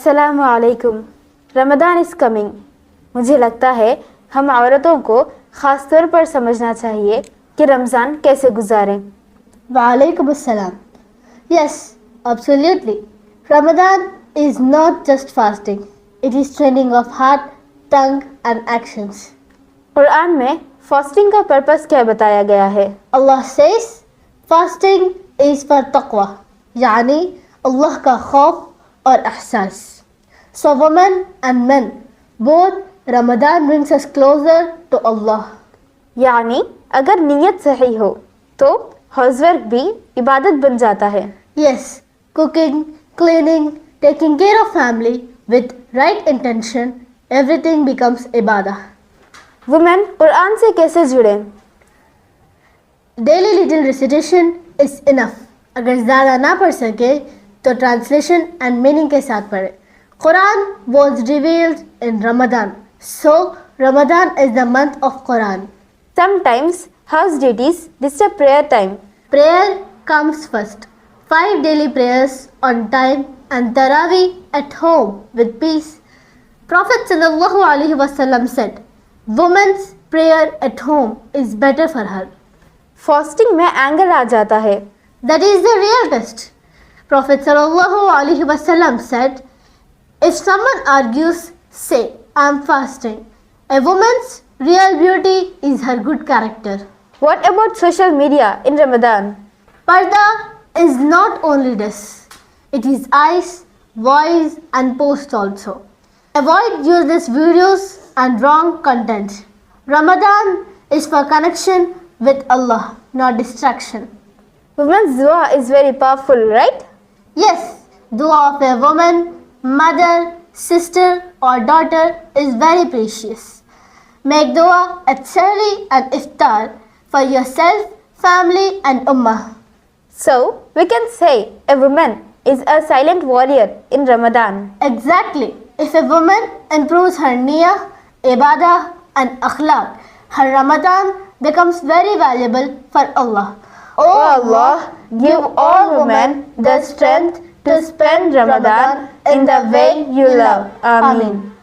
अस्सलामु अलैकुम। Ramzan is coming. मुझे लगता है हम औरतों को ख़ास तौर पर समझना चाहिए कि रमज़ान कैसे गुजारें। Walaikum assalam. Yes, absolutely. Ramadan is not just fasting, it is training of heart, tongue, and actions. Quran में फास्टिंग का पर्पस क्या बताया गया है? Allah says, fasting is for taqwa, yani Allah का खौफ और एहसास. So women and men, both Ramadan brings us closer to Allah. यानी अगर नीयत सही हो तो हाउसवर्क भी इबादत बन जाता है। Yes, cooking, cleaning, taking care of family with right intention, everything becomes ibadah. Women Quran से कैसे जुड़ें? Daily little recitation is enough. अगर ज़्यादा ना पढ़ सके तो ट्रांसलेशन एंड मीनिंग के साथ पढ़े. Quran was revealed in Ramadan, so Ramadan is the month of Quran. Sometimes house duties disturb prayer time. Prayer comes first. 5 daily prayers on time and Taraweeh at home with peace. Prophet sallallahu alaihi wasallam said, woman's prayer at home is better for her. Fasting में anger आ जाता है। That is the real test. Prophet sallallahu alaihi wasallam said, if someone argues, say, I am fasting. A woman's real beauty is her good character. What about social media in Ramadan? Parda is not only this. It is eyes, voice and post also. Avoid useless videos and wrong content. Ramadan is for connection with Allah, not distraction. Women's dua is very powerful, right? Yes, dua of a woman, mother, sister or daughter is very precious. Make dua at Sahri and Iftar for yourself, family and ummah. So, we can say a woman is a silent warrior in Ramadan. Exactly. If a woman improves her niyah, ibadah and akhlaq, her Ramadan becomes very valuable for Allah. Oh Allah, give all women the strength to spend Ramadan in the way you love. Ameen.